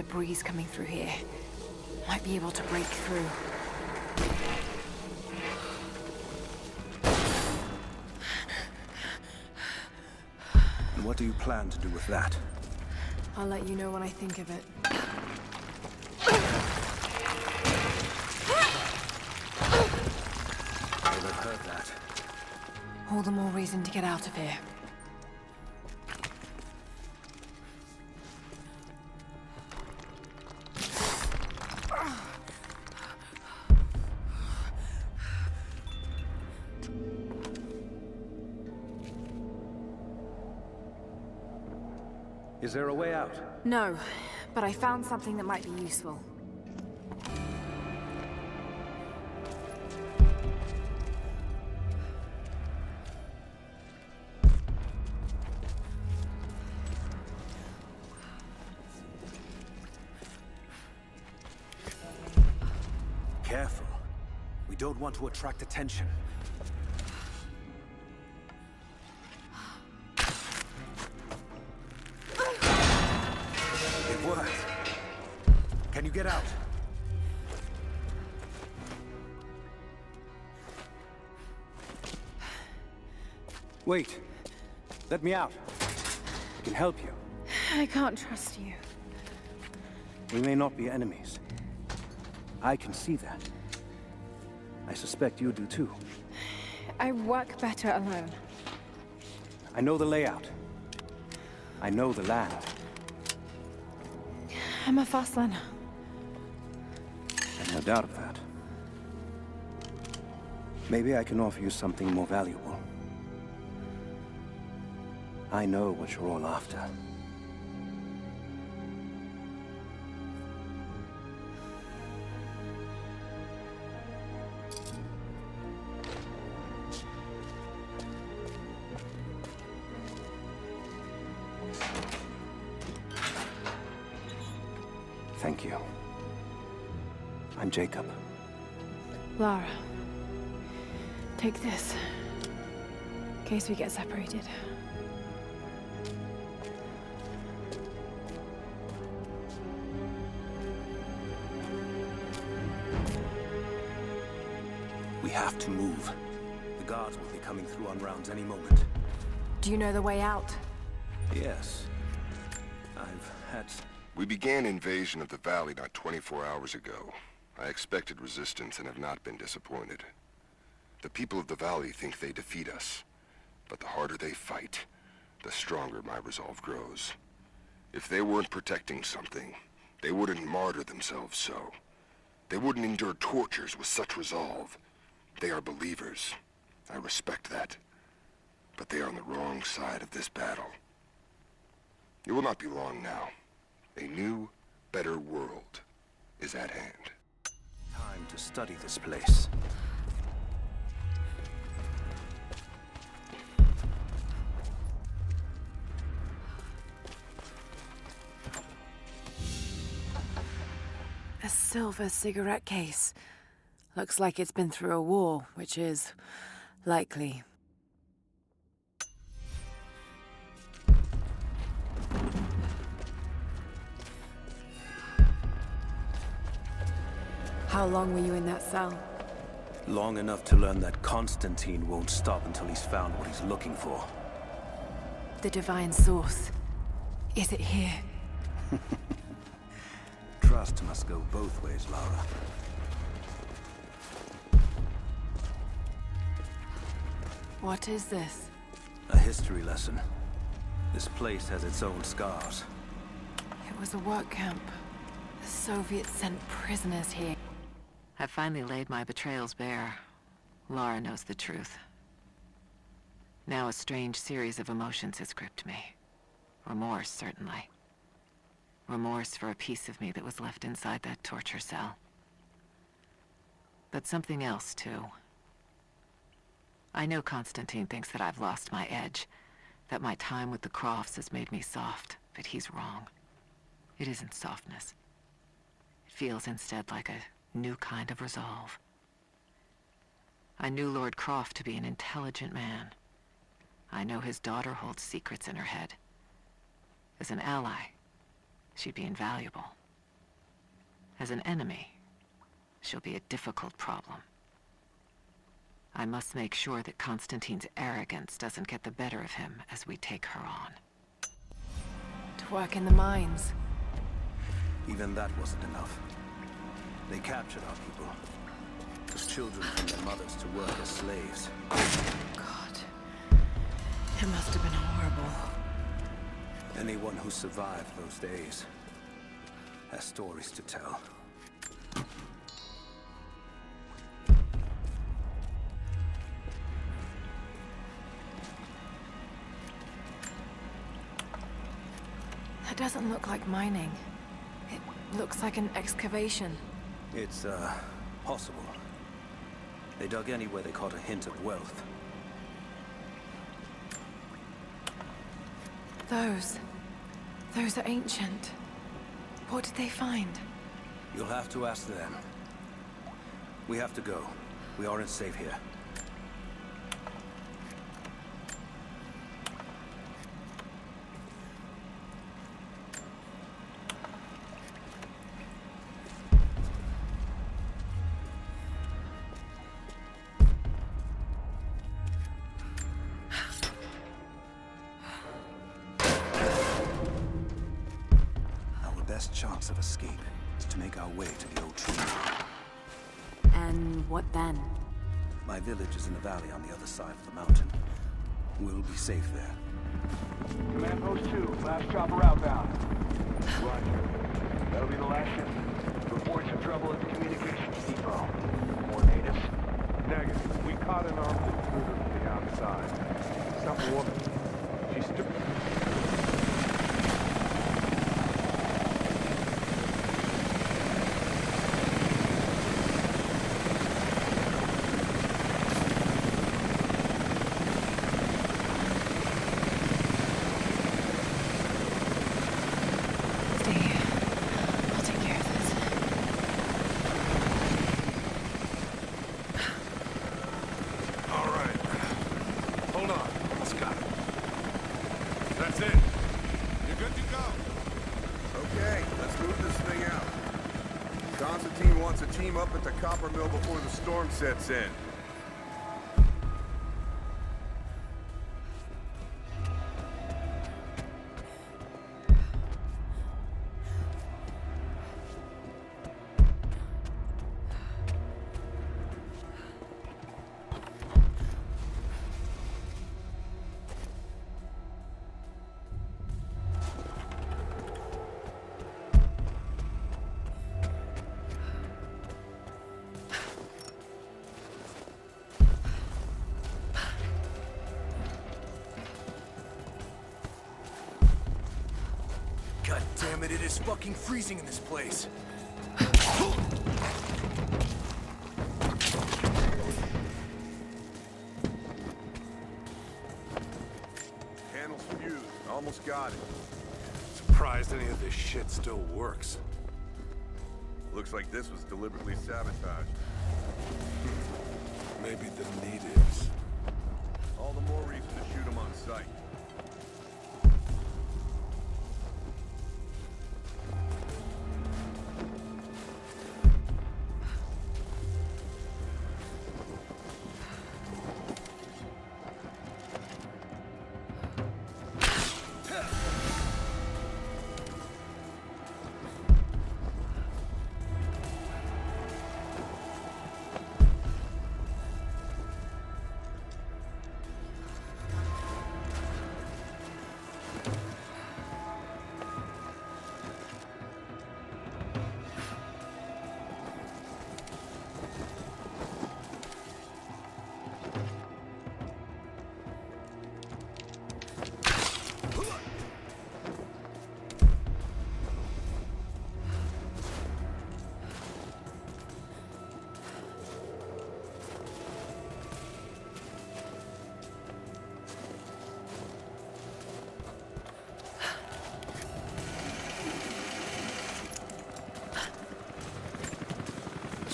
bit of breeze coming through here. Might be able to break through. And what do you plan to do with that? I'll let you know when I think of it. I've heard that. All the more reason to get out of here. Is there a way out? No, but I found something that might be useful. Careful. We don't want to attract attention. It worked. Can you get out? Wait. Let me out. I can help you. I can't trust you. We may not be enemies. I can see that. I suspect you do too. I work better alone. I know the layout. I know the land. I'm a fast learner. There's no doubt of that. Maybe I can offer you something more valuable. I know what you're all after. Thank you. I'm Jacob. Lara, take this. In case we get separated. We have to move. The guards will be coming through on rounds any moment. Do you know the way out? Yes. I've had... We began invasion of the valley not 24 hours ago. I expected resistance and have not been disappointed. The people of the valley think they defeat us, but the harder they fight, the stronger my resolve grows. If they weren't protecting something, they wouldn't martyr themselves so. They wouldn't endure tortures with such resolve. They are believers. I respect that. But they are on the wrong side of this battle. It will not be long now. A new, better world is at hand. Time to study this place. A silver cigarette case. Looks like it's been through a war, which is likely. How long were you in that cell? Long enough to learn that Constantine won't stop until he's found what he's looking for. The divine source. Is it here? Trust must go both ways, Lara. What is this? A history lesson. This place has its own scars. It was a work camp. The Soviets sent prisoners here. I've finally laid my betrayals bare. Lara knows the truth. Now a strange series of emotions has gripped me. Remorse, certainly. Remorse for a piece of me that was left inside that torture cell. But something else, too. I know Constantine thinks that I've lost my edge, that my time with the Crofts has made me soft, but he's wrong. It isn't softness. It feels instead like a new kind of resolve. I knew Lord Croft to be an intelligent man. I know his daughter holds secrets in her head. As an ally, she'd be invaluable. As an enemy, she'll be a difficult problem. I must make sure that Constantine's arrogance doesn't get the better of him as we take her on. To work in the mines. Even that wasn't enough. They captured our people. Took children from their mothers to work as slaves. God. It must have been horrible. Anyone who survived those days has stories to tell. That doesn't look like mining. It looks like an excavation. It's, possible. They dug anywhere they caught a hint of wealth. Those are ancient. What did they find? You'll have to ask them. We have to go. We aren't safe here. Best chance of escape is to make our way to the old tree. And what then? My village is in the valley on the other side of the mountain. We'll be safe there. Command Post 2, last chopper outbound. Roger. That'll be the last ship. Report some trouble at the communications depot. More natives? Negative. We caught an armed intruder from the outside. Some woman. She's Constantine wants a team up at the copper mill before the storm sets in. God damn it, it is fucking freezing in this place. Panel's fused. Almost got it. surprised any of this shit still works. Looks like this was deliberately sabotaged. Maybe the natives. All the more reason to shoot them on sight.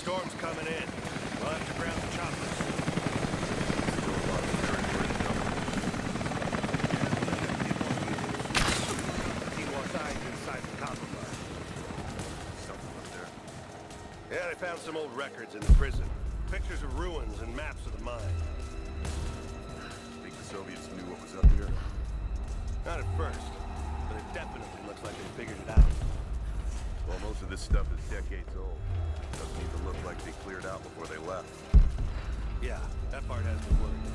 Storm's coming in. We'll have to ground the choppers. He wants eyes inside the copper mine. Something up there. some old records in the prison. Pictures of ruins and maps of the mine. Think the Soviets knew what was up here? Not at first, but it definitely looks like they figured it out. Well, most of this stuff is decades old. Doesn't even look like they cleared out before they left. Yeah, that part has been worked.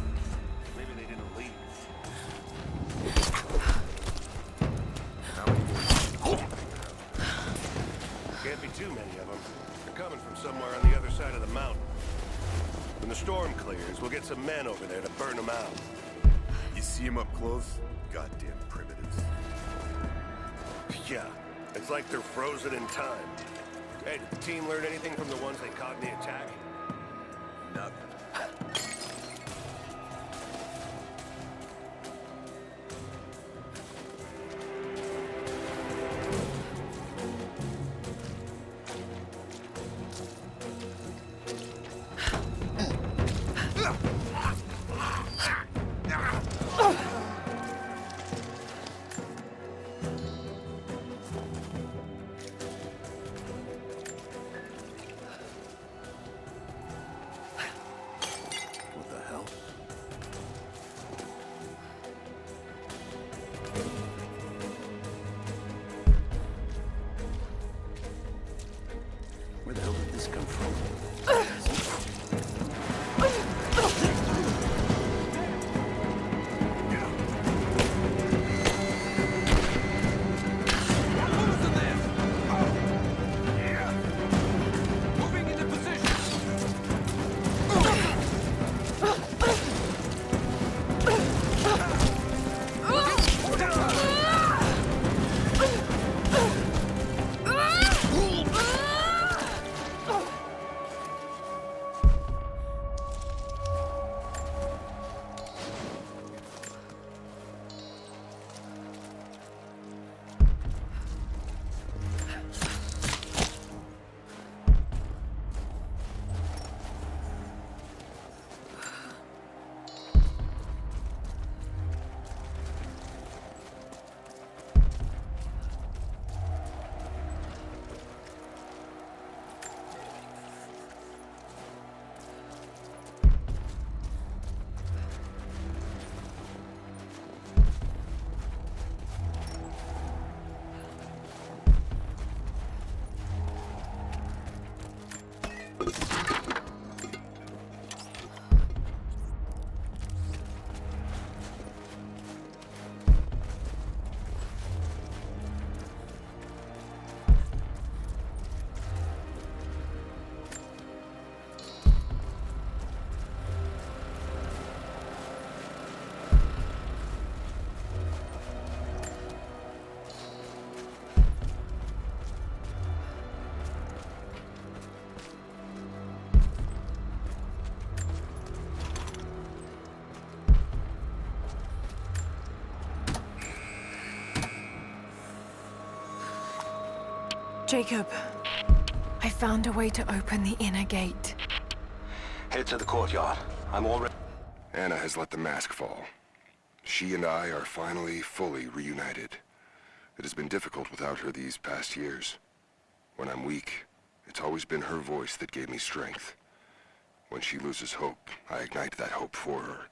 Maybe they didn't leave. How many more? Can't be too many of them. They're coming from somewhere on the other side of the mountain. When the storm clears, we'll get some men over there to burn them out. You see them up close? Goddamn primitives. Yeah, it's like they're frozen in time. Hey, did the team learn anything from the ones they caught in the attack? Nothing. What the hell? Where the hell did this come from? Jacob, I found a way to open the inner gate. Head to the courtyard. I'm already... Anna has let the mask fall. She and I are finally fully reunited. It has been difficult without her these past years. When I'm weak, it's always been her voice that gave me strength. When she loses hope, I ignite that hope for her.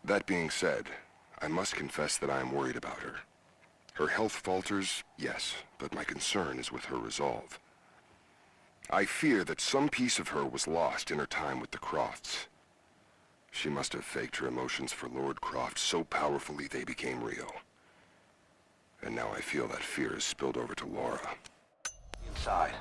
That being said, I must confess that I am worried about her. Her health falters, yes, but my concern is with her resolve. I fear that some piece of her was lost in her time with the Crofts. She must have faked her emotions for Lord Croft so powerfully they became real. And now I feel that fear has spilled over to Laura. inside.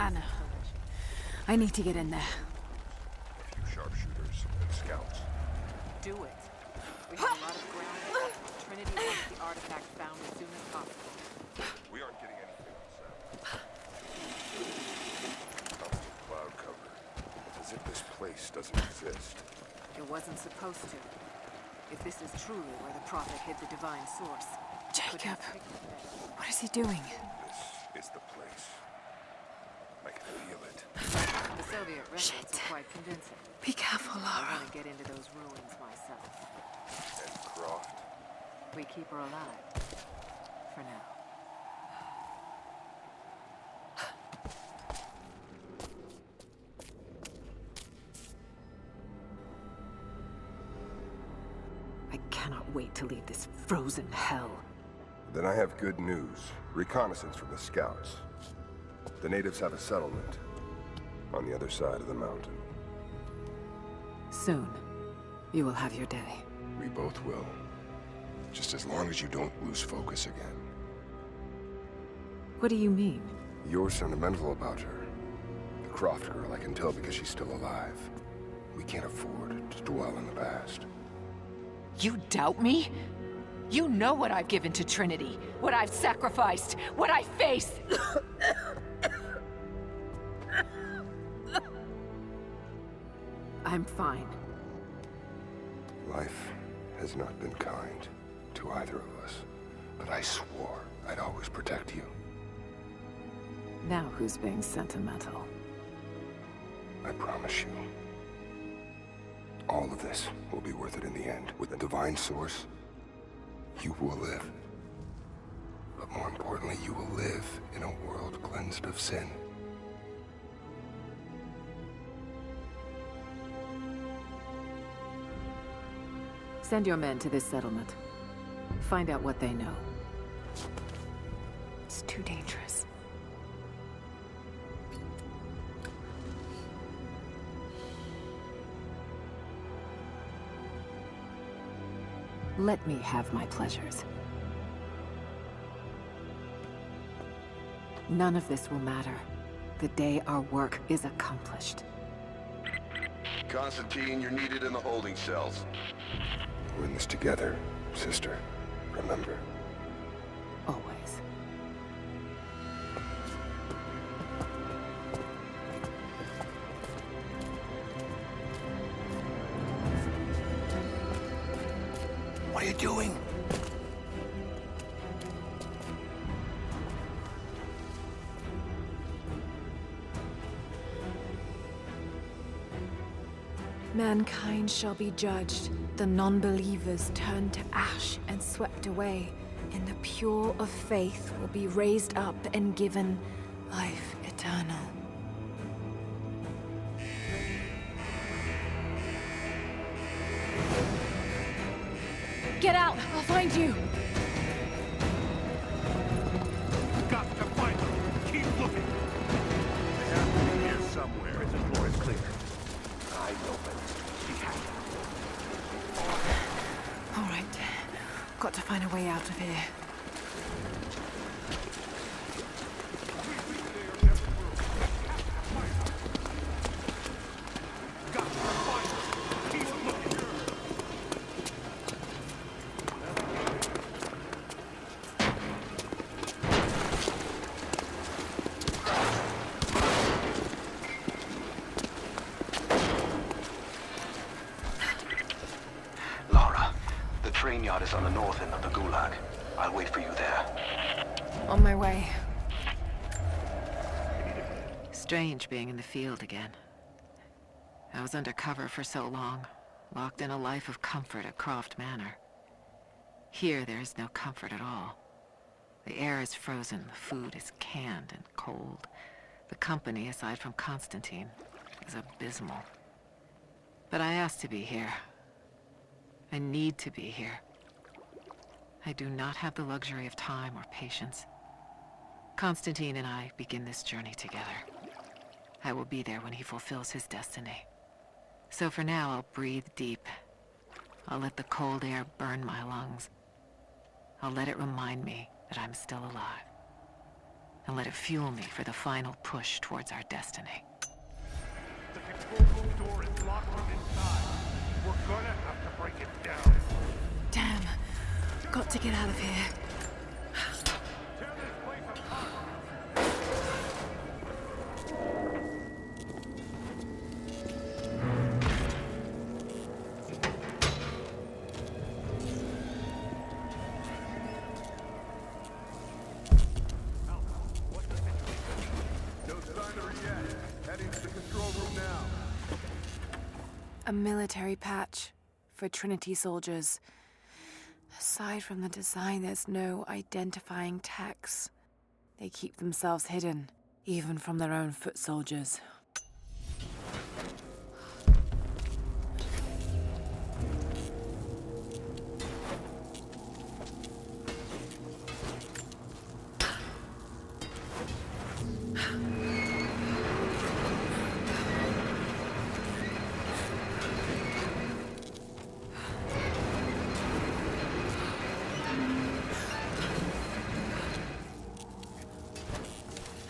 Anna, I need to get in there. A few sharpshooters and scouts. Do it. We have a lot of ground to cover. Trinity wants the artifact found as soon as possible. We aren't getting anything on sound. Constant cloud cover. As if this place doesn't exist. It wasn't supposed to. If this is truly where the Prophet hid the divine source. Jacob, what is he doing? This is the place. I can feel it. The Soviet records are quite convincing. Be careful, I Lara. want to get into those ruins myself. And Croft. We keep her alive. For now. I cannot wait to leave this frozen hell. Then I have good news. Reconnaissance from the scouts. The natives have a settlement on the other side of the mountain. Soon, you will have your day. We both will. Just as long as you don't lose focus again. What do you mean? You're sentimental about her. The Croft girl, I can tell because she's still alive. We can't afford to dwell in the past. You doubt me? You know what I've given to Trinity, what I've sacrificed, what I face. I'm fine. Life has not been kind to either of us, but I swore I'd always protect you. Now who's being sentimental? I promise you. All of this will be worth it in the end. With the divine source, you will live. But more importantly, you will live in a world cleansed of sin. Send your men to this settlement. Find out what they know. It's too dangerous. Let me have my pleasures. None of this will matter. The day our work is accomplished. Constantine, you're needed in the holding cells. We're in this together, sister. Remember. Always. What are you doing? Mankind shall be judged, the non-believers turned to ash and swept away, and the pure of faith will be raised up and given life eternal. Get out! I'll find you! Got to find them. Keep looking. They have to be here somewhere. Prison floor is clear. Eyes open. She has them. All right. Got to find a way out of here. Got to find them. Keep looking. Lara, the train yard is on the north end of the Gulag. I'll wait for you there. On my way. Strange being in the field again. I was under cover for so long, locked in a life of comfort at Croft Manor. Here, there is no comfort at all. The air is frozen, the food is canned and cold. The company, aside from Constantine, is abysmal. But I asked to be here. I need to be here. I do not have the luxury of time or patience. Constantine and I begin this journey together. I will be there when he fulfills his destiny. So for now, I'll breathe deep. I'll let the cold air burn my lungs. I'll let it remind me that I'm still alive. and let it fuel me for the final push towards our destiny. The control room door is locked from inside. We're gonna have to break it down. Damn. Got to get out of here. Tear this place apart. What's the situation? No sign of her yet. Heading to the control room now. A military patch for Trinity soldiers. Aside from the design, there's no identifying text. They keep themselves hidden, even from their own foot soldiers.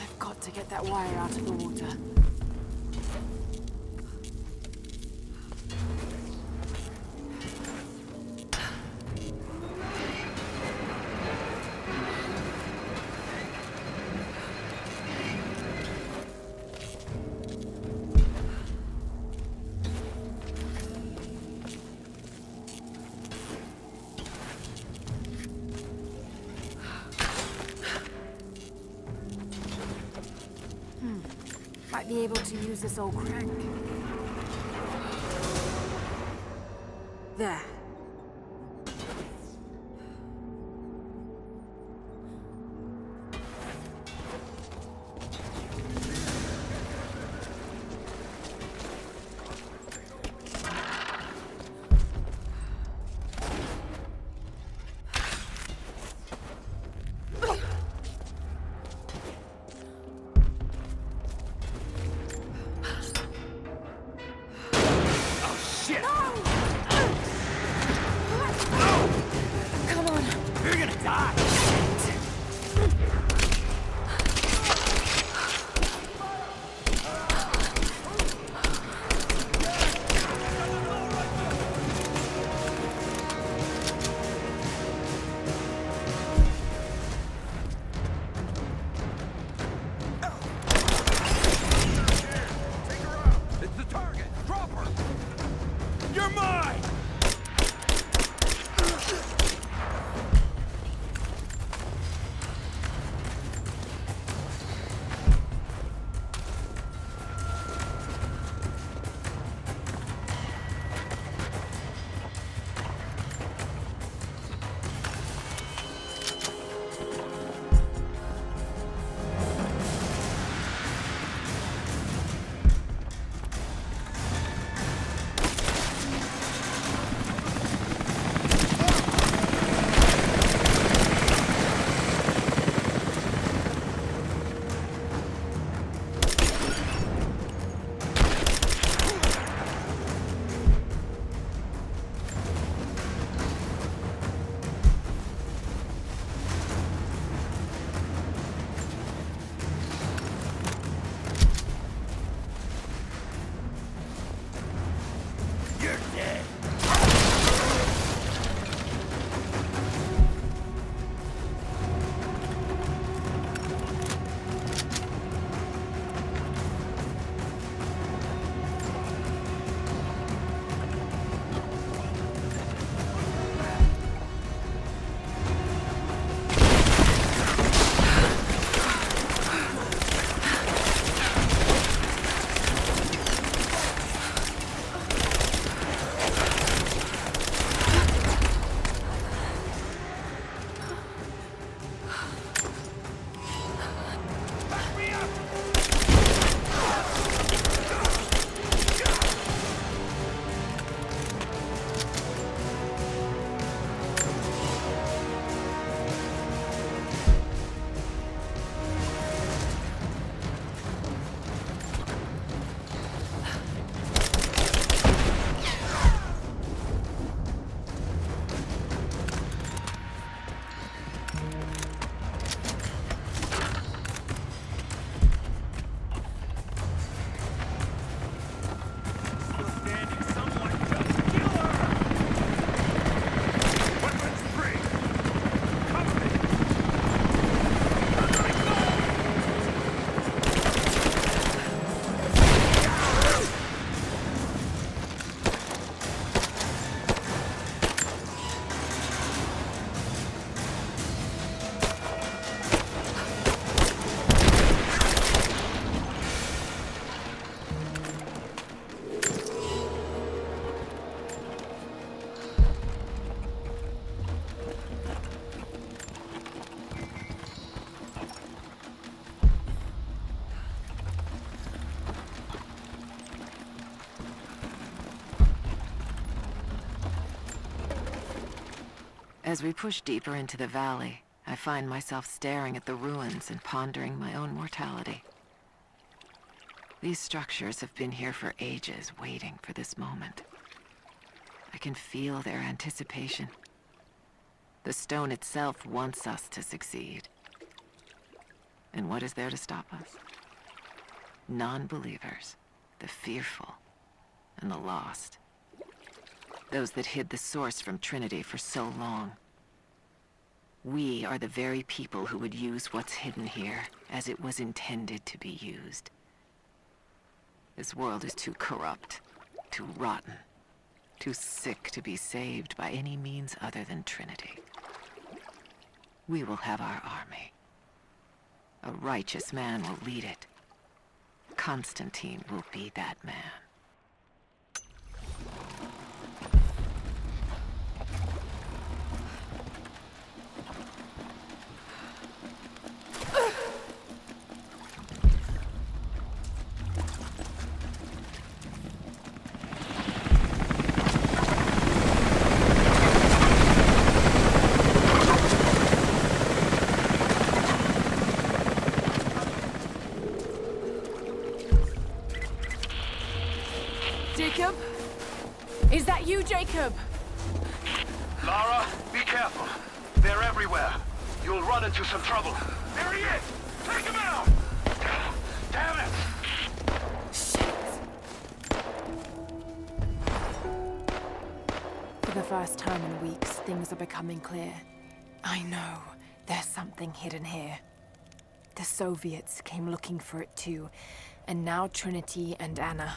I've got to get that wire out of the water. Might be able to use this old crank. There. As we push deeper into the valley, I find myself staring at the ruins and pondering my own mortality. These structures have been here for ages, waiting for this moment. I can feel their anticipation. The stone itself wants us to succeed. And what is there to stop us? Non-believers, the fearful, and the lost. Those that hid the source from Trinity for so long. We are the very people who would use what's hidden here as it was intended to be used. This world is too corrupt, too rotten, too sick to be saved by any means other than Trinity. We will have our army. A righteous man will lead it. Constantine will be that man. Jacob? Is that you, Jacob? Lara, be careful. They're everywhere. You'll run into some trouble. There he is! Take him out! Damn it! For the first time in weeks, things are becoming clear. I know. There's something hidden here. The Soviets came looking for it too, and now Trinity and Anna.